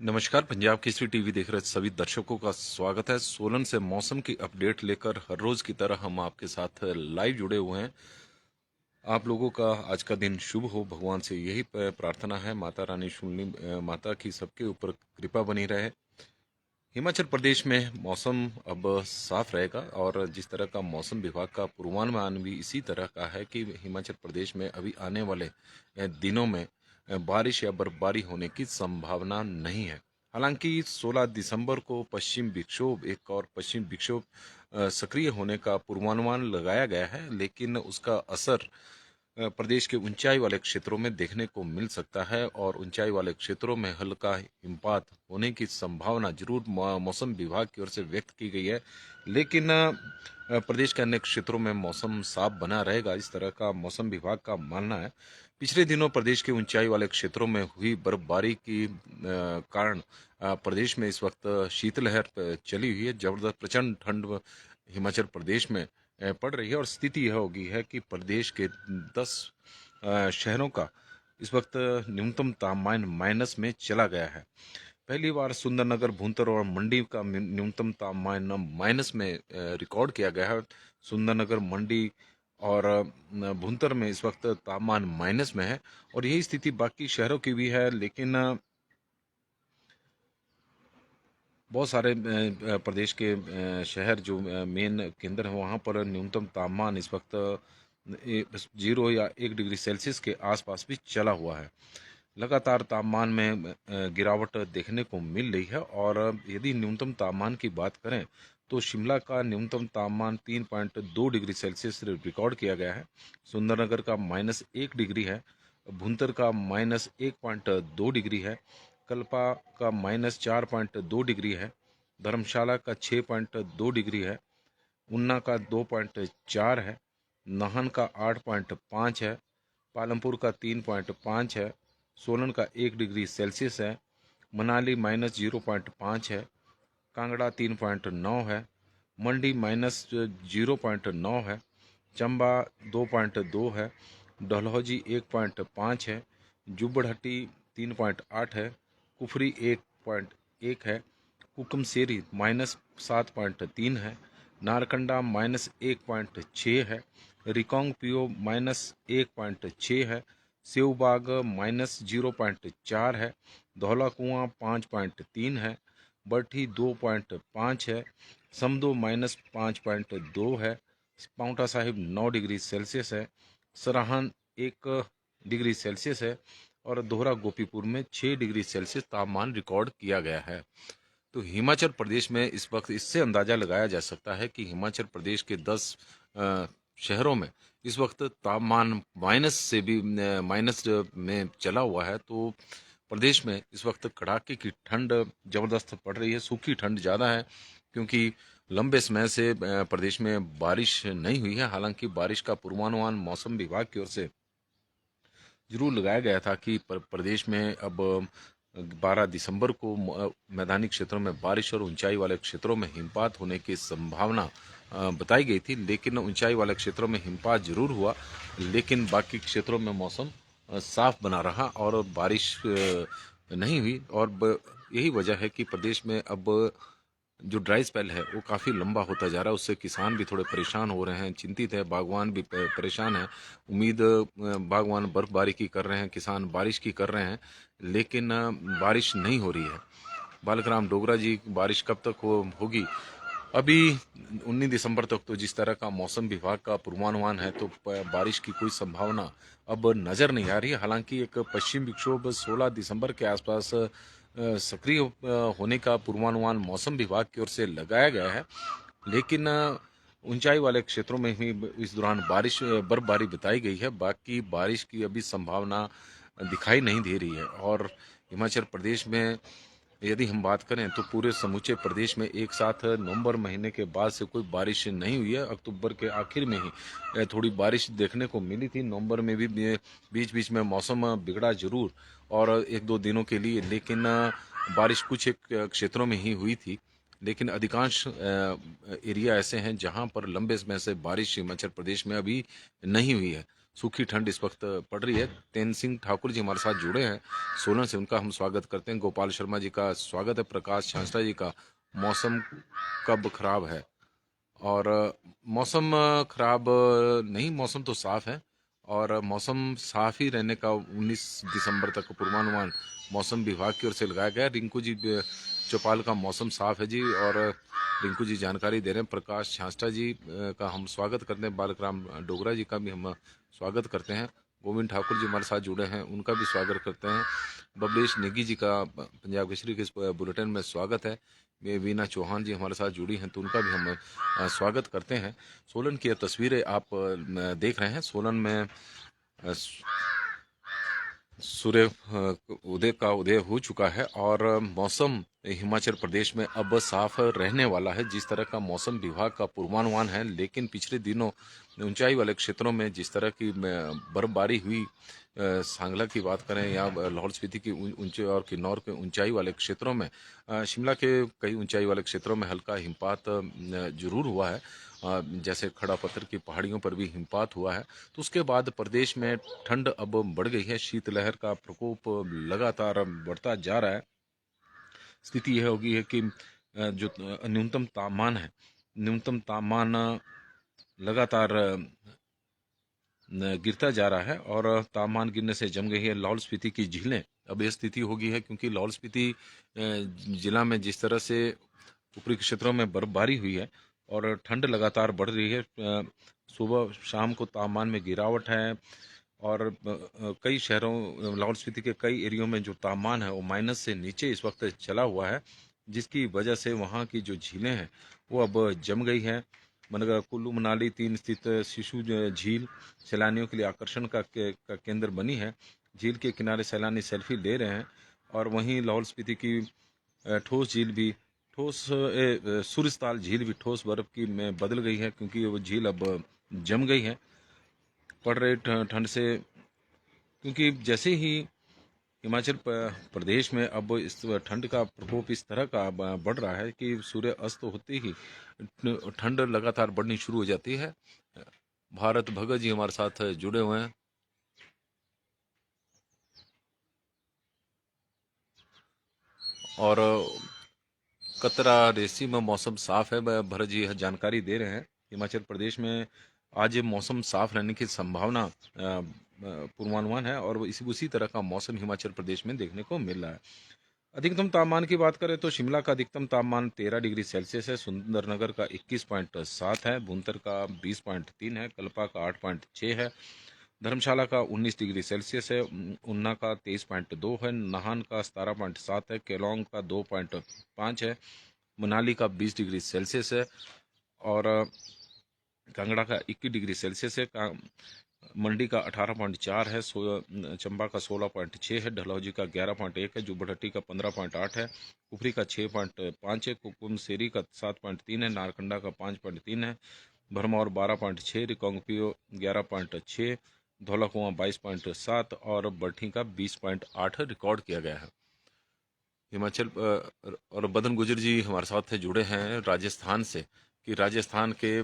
नमस्कार। पंजाब केसरी टीवी देख रहे सभी दर्शकों का स्वागत है। सोलन से मौसम की अपडेट लेकर हर रोज की तरह हम आपके साथ लाइव जुड़े हुए हैं। आप लोगों का आज का दिन शुभ हो, भगवान से यही प्रार्थना है। माता रानी शुनली माता की सबके ऊपर कृपा बनी रहे। हिमाचल प्रदेश में मौसम अब साफ रहेगा और जिस तरह का मौसम विभाग का पूर्वानुमान भी इसी तरह का है कि हिमाचल प्रदेश में अभी आने वाले दिनों में बारिश या बर्फबारी होने की संभावना नहीं है। हालांकि 16 दिसंबर को एक और पश्चिम विक्षोभ सक्रिय होने का पूर्वानुमान लगाया गया है, लेकिन उसका असर प्रदेश के ऊंचाई वाले क्षेत्रों में देखने को मिल सकता है और ऊंचाई वाले क्षेत्रों में हल्का हिमपात होने की संभावना जरूर मौसम विभाग की ओर से व्यक्त की गई है। लेकिन प्रदेश के अन्य क्षेत्रों में मौसम साफ बना रहेगा, इस तरह का मौसम विभाग का मानना है। पिछले दिनों प्रदेश के ऊंचाई वाले क्षेत्रों में हुई बर्फबारी की कारण प्रदेश में इस वक्त शीतलहर चली हुई है। जबरदस्त प्रचंड ठंड हिमाचल प्रदेश में पड़ रही है और स्थिति यह होगी है कि प्रदेश के 10 शहरों का इस वक्त न्यूनतम तापमान माइनस में चला गया है। पहली बार सुंदरनगर, भूंतर और मंडी का न्यूनतम तापमान माइनस में रिकॉर्ड किया गया है। सुंदरनगर, मंडी और भूंतर में इस वक्त तापमान माइनस में है और यही स्थिति बाकी शहरों की भी है। लेकिन बहुत सारे प्रदेश के शहर जो मेन केंद्र हैं वहाँ पर न्यूनतम तापमान इस वक्त 0 या 1 डिग्री सेल्सियस के आसपास भी चला हुआ है। लगातार तापमान में गिरावट देखने को मिल रही है और यदि न्यूनतम तापमान की बात करें तो शिमला का न्यूनतम तापमान 3.2 डिग्री सेल्सियस रिकॉर्ड किया गया है। सुंदरनगर का -1 डिग्री है। भुंतर का -1.2 डिग्री है। कल्पा का -4.2 डिग्री है। धर्मशाला का 6.2 डिग्री है। ऊना का 2.4 है। नाहन का 8.5 है। पालमपुर का 3.5 है। सोलन का 1 डिग्री सेल्सियस है। मनाली -0.5 है। कांगड़ा 3.9 है। मंडी -0.9 है। चंबा 2.2 है। डलहौजी 1.5 है। जुब्बड़हट्टी 3.8 है। कुफरी 1.1 है। कुकमसेरी -7.3 है। नारकंडा -1.6 है। रिकोंग पियो -1.6 है। सेवबाग -0.4 है। धौला कुआं 5.3 है। बरठी 2.5 है। समदो -5.2 है। पाउंटा साहिब 9 डिग्री सेल्सियस है। सराहन 1 डिग्री सेल्सियस है और दोहरा गोपीपुर में 6 डिग्री सेल्सियस तापमान रिकॉर्ड किया गया है। तो हिमाचल प्रदेश में इस वक्त इससे अंदाजा लगाया जा सकता है कि हिमाचल प्रदेश के 10 शहरों में इस वक्त तापमान माइनस में चला हुआ है। तो प्रदेश में इस वक्त कड़ाके की ठंड जबरदस्त पड़ रही है। सूखी ठंड ज़्यादा है क्योंकि लंबे समय से प्रदेश में बारिश नहीं हुई है। हालांकि बारिश का पूर्वानुमान मौसम विभाग की ओर से जरूर लगाया गया था कि प्रदेश में अब 12 दिसंबर को मैदानी क्षेत्रों में बारिश और ऊंचाई वाले क्षेत्रों में हिमपात होने की संभावना बताई गई थी। लेकिन ऊंचाई वाले क्षेत्रों में हिमपात जरूर हुआ, लेकिन बाकी क्षेत्रों में मौसम साफ बना रहा और बारिश नहीं हुई। और यही वजह है कि प्रदेश में अब जो ड्राई स्पेल है वो काफ़ी लंबा होता जा रहा है। उससे किसान भी थोड़े परेशान हो रहे हैं, चिंतित है। बागवान भी परेशान है। उम्मीद बागवान बर्फबारी की कर रहे हैं, किसान बारिश की कर रहे हैं, लेकिन बारिश नहीं हो रही है। बालकराम डोगरा जी, बारिश कब तक होगी? अभी 19 दिसंबर तक तो जिस तरह का मौसम विभाग का पूर्वानुमान है, तो बारिश की कोई संभावना अब नज़र नहीं आ रही है। हालांकि एक पश्चिम विक्षोभ 16 दिसंबर के आसपास सक्रिय होने का पूर्वानुमान मौसम विभाग की ओर से लगाया गया है, लेकिन ऊंचाई वाले क्षेत्रों में ही इस दौरान बर्फबारी बताई गई है। बाकी बारिश की अभी संभावना दिखाई नहीं दे रही है। और हिमाचल प्रदेश में यदि हम बात करें तो पूरे समूचे प्रदेश में एक साथ नवंबर महीने के बाद से कोई बारिश नहीं हुई है। अक्टूबर के आखिर में ही थोड़ी बारिश देखने को मिली थी। नवंबर में भी बीच बीच में मौसम बिगड़ा जरूर और 1-2 दिनों के लिए, लेकिन बारिश कुछ एक क्षेत्रों में ही हुई थी। लेकिन अधिकांश एरिया ऐसे हैं जहां पर लंबे समय से बारिश हिमाचल प्रदेश में अभी नहीं हुई है। सूखी ठंड इस वक्त पड़ रही है। तेन सिंह ठाकुर जी हमारे साथ जुड़े हैं सोलन से, उनका हम स्वागत करते हैं। गोपाल शर्मा जी का स्वागत है। प्रकाश छांसला जी का मौसम कब खराब है? और मौसम खराब नहीं, मौसम तो साफ है और मौसम साफ ही रहने का 19 दिसंबर तक पूर्वानुमान मौसम विभाग की ओर से लगाया गया। रिंकू जी चौपाल का मौसम साफ है जी, और रिंकू जी जानकारी दे रहे हैं। प्रकाश छांसटा जी का हम स्वागत करते हैं। बालकराम डोगरा जी का भी हम स्वागत करते हैं। गोविंद ठाकुर जी हमारे साथ जुड़े हैं, उनका भी स्वागत करते हैं। बबलेश नेगी जी का पंजाब केसरी के इस बुलेटिन में स्वागत है। वीना चौहान जी हमारे साथ जुड़ी हैं, तो उनका भी हम स्वागत करते हैं। सोलन की तस्वीरें आप देख रहे हैं। सोलन में सूर्य उदय का उदय हो चुका है और मौसम हिमाचल प्रदेश में अब साफ रहने वाला है, जिस तरह का मौसम विभाग का पूर्वानुमान है। लेकिन पिछले दिनों ऊंचाई वाले क्षेत्रों में जिस तरह की बर्फबारी हुई, सांगला की बात करें या लाहौल स्पीति की ऊंचे और किन्नौर के ऊंचाई वाले क्षेत्रों में, शिमला के कई ऊंचाई वाले क्षेत्रों में हल्का हिमपात जरूर हुआ है। जैसे खड़ा पत्थर की पहाड़ियों पर भी हिमपात हुआ है। तो उसके बाद प्रदेश में ठंड अब बढ़ गई है। शीतलहर का प्रकोप लगातार बढ़ता जा रहा है। स्थिति यह होगी है कि जो न्यूनतम तापमान है, न्यूनतम तापमान लगातार गिरता जा रहा है और तापमान गिरने से जम गई है लाहौल स्पीति की झीलें। अब यह स्थिति होगी है क्योंकि लाहौल स्पीति जिला में जिस तरह से ऊपरी क्षेत्रों में बर्फबारी हुई है और ठंड लगातार बढ़ रही है। सुबह शाम को तापमान में गिरावट है और कई शहरों, लाहौल स्पीति के कई एरियो में जो तापमान है वो माइनस से नीचे इस वक्त चला हुआ है, जिसकी वजह से वहाँ की जो झीलें हैं वो अब जम गई हैं। मनगा कुल्लू मनाली 3 स्थित शिशु झील सैलानियों के लिए आकर्षण का केंद्र बनी है। झील के किनारे सैलानी सेल्फी ले रहे हैं और वहीं लाहौल स्पीति की ठोस झील भी सूरजताल झील भी ठोस बर्फ की में बदल गई है, क्योंकि वो झील अब जम गई है। पड़ रहे ठंड से, क्योंकि जैसे ही हिमाचल प्रदेश में अब इस ठंड का प्रकोप इस तरह का बढ़ रहा है कि सूर्य अस्त होते ही ठंड लगातार बढ़नी शुरू हो जाती है। भारत भगत जी हमारे साथ जुड़े हुए हैं। और कतरा रेसी में मौसम साफ है, भरत जी जानकारी दे रहे हैं। हिमाचल प्रदेश में आज मौसम साफ रहने की संभावना पूर्वानुमान है और उसी तरह का मौसम हिमाचल प्रदेश में देखने को मिल रहा है। अधिकतम तापमान की बात करें तो शिमला का अधिकतम तापमान 13 डिग्री सेल्सियस है, सुंदरनगर का 21.7 है, भुंतर का 20.3 है, कल्पा का 8.6 है, धर्मशाला का 19 डिग्री सेल्सियस है, ऊना का 23.2 है, नाहन का 17.7 है, केलोंग का 2.5 है, मनाली का 20 डिग्री सेल्सियस है और कांगड़ा का 21 डिग्री सेल्सियस है, मंडी का 18.4 है, चंबा का 16.6 है, डलहौजी का 11.1 है, जुब्बड़हट्टी का 15.8 है, कुफरी का 6.5 है, कुकुमसेरी का 7.3 है, नारकंडा का 5.3 है, भरमौर 12.6, रिकांगपिओ 11.6, धौलाकुआं 22.7 और बरठी का 20.8 रिकॉर्ड किया गया है। हिमाचल और बदन गुजर जी हमारे साथ जुड़े हैं राजस्थान से, कि राजस्थान के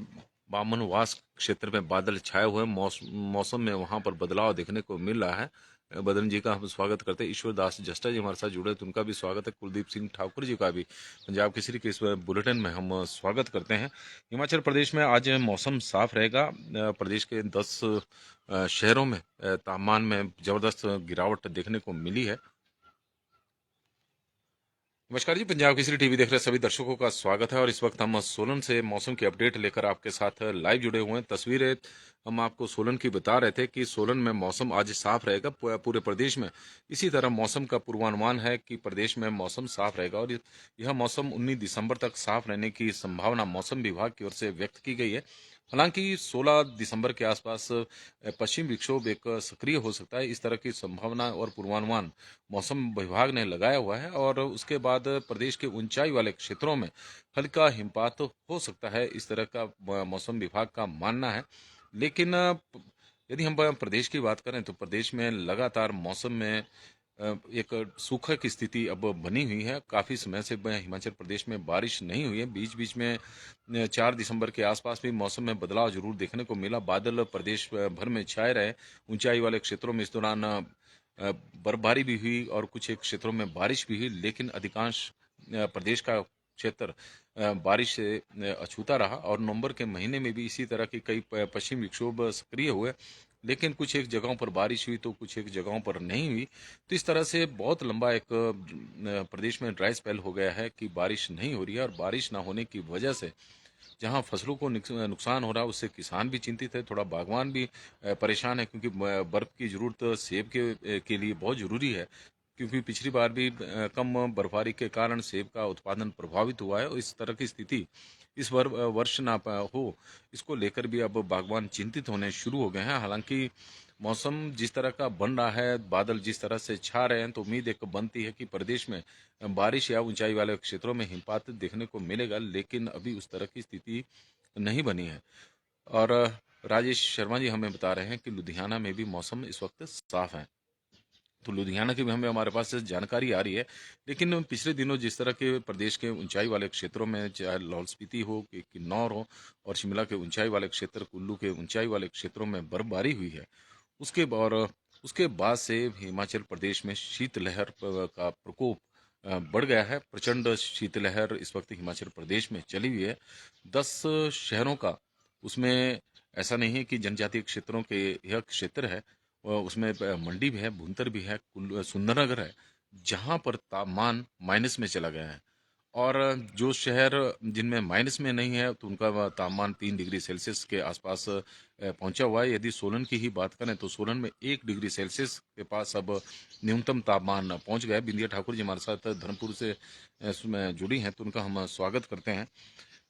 बामनवास क्षेत्र में बादल छाए हुए मौसम में वहां पर बदलाव देखने को मिल रहा है। बदन जी का हम स्वागत करते हैं। ईश्वर दास जस्टा जी हमारे साथ जुड़े तो उनका भी स्वागत है। कुलदीप सिंह ठाकुर जी का भी पंजाब केसरी के इस बुलेटिन में हम स्वागत करते हैं। हिमाचल प्रदेश में आज मौसम साफ रहेगा। प्रदेश के 10 शहरों में तापमान में जबरदस्त गिरावट देखने को मिली है। नमस्कार जी, पंजाब केसरी टीवी देख रहे सभी दर्शकों का स्वागत है और इस वक्त हम सोलन से मौसम की अपडेट लेकर आपके साथ लाइव जुड़े हुए हैं। तस्वीरें हम आपको सोलन की बता रहे थे कि सोलन में मौसम आज साफ रहेगा। पूरे प्रदेश में इसी तरह मौसम का पूर्वानुमान है कि प्रदेश में मौसम साफ रहेगा और यह मौसम 19 दिसंबर तक साफ रहने की संभावना मौसम विभाग की ओर से व्यक्त की गई है। हालांकि 16 दिसंबर के आसपास पश्चिम विक्षोभ एक सक्रिय हो सकता है, इस तरह की संभावना और पूर्वानुमान मौसम विभाग ने लगाया हुआ है और उसके बाद प्रदेश के ऊंचाई वाले क्षेत्रों में हल्का हिमपात हो सकता है, इस तरह का मौसम विभाग का मानना है। लेकिन यदि हम प्रदेश की बात करें तो प्रदेश में लगातार मौसम में एक सूखा की स्थिति अब बनी हुई है। काफ़ी समय से हिमाचल प्रदेश में बारिश नहीं हुई है। बीच-बीच में 4 दिसंबर के आसपास भी मौसम में बदलाव ज़रूर देखने को मिला। बादल प्रदेश भर में छाए रहे। ऊंचाई वाले क्षेत्रों में इस दौरान बर्फबारी भी हुई और कुछ एक क्षेत्रों में बारिश भी हुई, लेकिन अधिकांश प्रदेश का क्षेत्र बारिश से अछूता रहा और नवंबर के महीने में भी इसी तरह के कई पश्चिमी विक्षोभ सक्रिय हुए, लेकिन कुछ एक जगहों पर बारिश हुई तो कुछ एक जगहों पर नहीं हुई। तो इस तरह से बहुत लंबा एक प्रदेश में ड्राई स्पेल हो गया है कि बारिश नहीं हो रही है, और बारिश ना होने की वजह से जहां फसलों को नुकसान हो रहा है उससे किसान भी चिंतित है, थोड़ा बागवान भी परेशान है, क्योंकि बर्फ की जरूरत सेब के लिए बहुत जरूरी है। क्योंकि पिछली बार भी कम बर्फबारी के कारण सेब का उत्पादन प्रभावित हुआ है, और इस तरह की स्थिति इस वर्ष ना हो, इसको लेकर भी अब बागवान चिंतित होने शुरू हो गए हैं। हालांकि मौसम जिस तरह का बन रहा है, बादल जिस तरह से छा रहे हैं, तो उम्मीद एक बनती है कि प्रदेश में बारिश या ऊंचाई वाले क्षेत्रों में हिमपात देखने को मिलेगा, लेकिन अभी उस तरह की स्थिति नहीं बनी है। और राजेश शर्मा जी हमें बता रहे हैं कि लुधियाना में भी मौसम इस वक्त साफ है। तो लुधियाना की भी हमें हमारे पास से जानकारी आ रही है, लेकिन पिछले दिनों जिस तरह के प्रदेश के ऊंचाई वाले क्षेत्रों में, चाहे लाहौल स्पीति हो कि किन्नौर हो और शिमला के ऊंचाई वाले क्षेत्र, कुल्लू के ऊंचाई वाले क्षेत्रों में बर्फबारी हुई है, उसके बाद से हिमाचल प्रदेश में शीतलहर का प्रकोप बढ़ गया है। प्रचंड शीतलहर इस वक्त हिमाचल प्रदेश में चली हुई है। 10 शहरों का, उसमें ऐसा नहीं है कि जनजातीय क्षेत्रों के यह क्षेत्र है, उसमें मंडी भी है, भुंतर भी है, सुंदरनगर है, जहां पर तापमान माइनस में चला गया है। और जो शहर जिनमें माइनस में नहीं है, तो उनका तापमान 3 डिग्री सेल्सियस के आसपास पहुंचा हुआ है। यदि सोलन की ही बात करें तो सोलन में 1 डिग्री सेल्सियस के पास अब न्यूनतम तापमान पहुंच गया है। बिंदिया ठाकुर जी हमारे साथ धर्मपुर से जुड़ी हैं, तो उनका हम स्वागत करते हैं।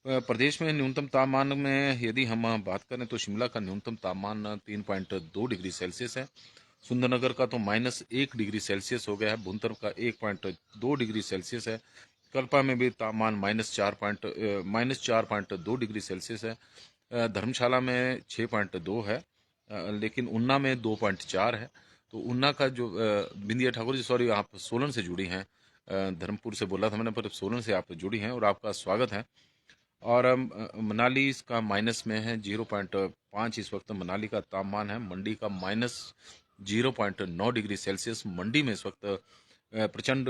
प्रदेश में न्यूनतम तापमान में यदि हम बात करें तो शिमला का न्यूनतम तापमान 3.2 डिग्री सेल्सियस है। सुंदरनगर का तो -1 डिग्री सेल्सियस हो गया है। भुंतर का 1.2 डिग्री सेल्सियस है। कल्पा में भी तापमान -4.2 डिग्री सेल्सियस है। धर्मशाला में 6.2 है, लेकिन उन्ना में 2.4 है। तो उन्ना का जो बिंदिया ठाकुर जी, सॉरी, आप सोलन से जुड़ी हैं। धर्मपुर से बोला था मैंने, पर सोलन से आप जुड़ी हैं, और आपका स्वागत है। और मनाली इसका माइनस में है, 0.5 इस वक्त मनाली का तापमान है। मंडी का -0.9 डिग्री सेल्सियस मंडी में इस वक्त प्रचंड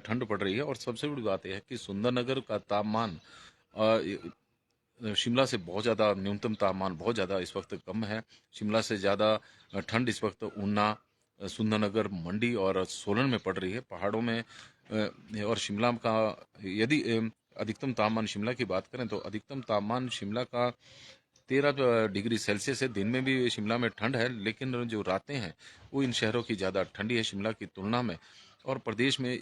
ठंड पड़ रही है। और सबसे बड़ी बात यह है कि सुंदरनगर का तापमान शिमला से बहुत ज़्यादा, न्यूनतम तापमान बहुत ज़्यादा इस वक्त कम है। शिमला से ज़्यादा ठंड इस वक्त ऊना, सुंदरनगर, मंडी और सोलन में पड़ रही है, पहाड़ों में। और शिमला का यदि अधिकतम तापमान शिमला की बात करें तो अधिकतम तापमान शिमला का 13 डिग्री सेल्सियस है। दिन में भी शिमला में ठंड है, लेकिन जो रातें हैं वो इन शहरों की ज़्यादा ठंडी है शिमला की तुलना में। और प्रदेश में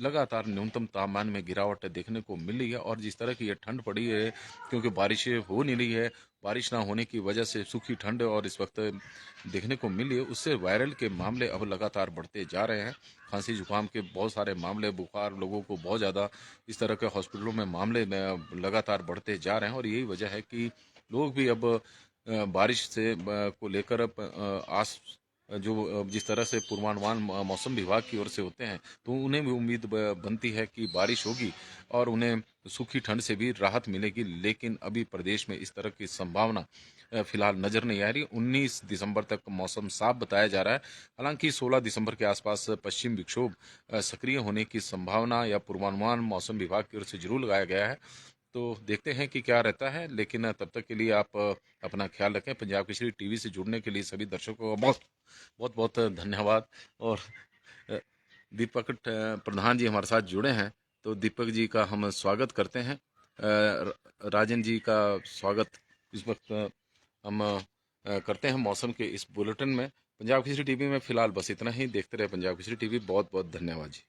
लगातार न्यूनतम तापमान में गिरावट देखने को मिल रही है। और जिस तरह की ये ठंड पड़ी है, क्योंकि बारिशें हो नहीं रही है, बारिश ना होने की वजह से सूखी ठंड और इस वक्त देखने को मिल रही है, उससे वायरल के मामले अब लगातार बढ़ते जा रहे हैं। खांसी जुकाम के बहुत सारे मामले, बुखार, लोगों को बहुत ज़्यादा इस तरह के हॉस्पिटलों में मामले लगातार बढ़ते जा रहे हैं। और यही वजह है कि लोग भी अब बारिश से को लेकर जिस तरह से पूर्वानुमान मौसम विभाग की ओर से होते हैं, तो उन्हें भी उम्मीद बनती है कि बारिश होगी और उन्हें सूखी ठंड से भी राहत मिलेगी। लेकिन अभी प्रदेश में इस तरह की संभावना फिलहाल नजर नहीं आ रही। 19 दिसंबर तक मौसम साफ बताया जा रहा है। हालांकि 16 दिसंबर के आसपास पश्चिम विक्षोभ सक्रिय होने की संभावना या पूर्वानुमान मौसम विभाग की ओर से जरूर लगाया गया है। तो देखते हैं कि क्या रहता है, लेकिन तब तक के लिए आप अपना ख्याल रखें। पंजाब केसरी टीवी से जुड़ने के लिए सभी दर्शकों का बहुत बहुत बहुत धन्यवाद। और अ, दीपक प्रधान जी हमारे साथ जुड़े हैं, तो दीपक जी का हम स्वागत करते हैं। राजन जी का स्वागत इस वक्त हम करते हैं मौसम के इस बुलेटिन में। पंजाब केसरी टीवी में फिलहाल बस इतना ही। देखते रहे पंजाब केसरी टीवी। बहुत बहुत धन्यवाद जी।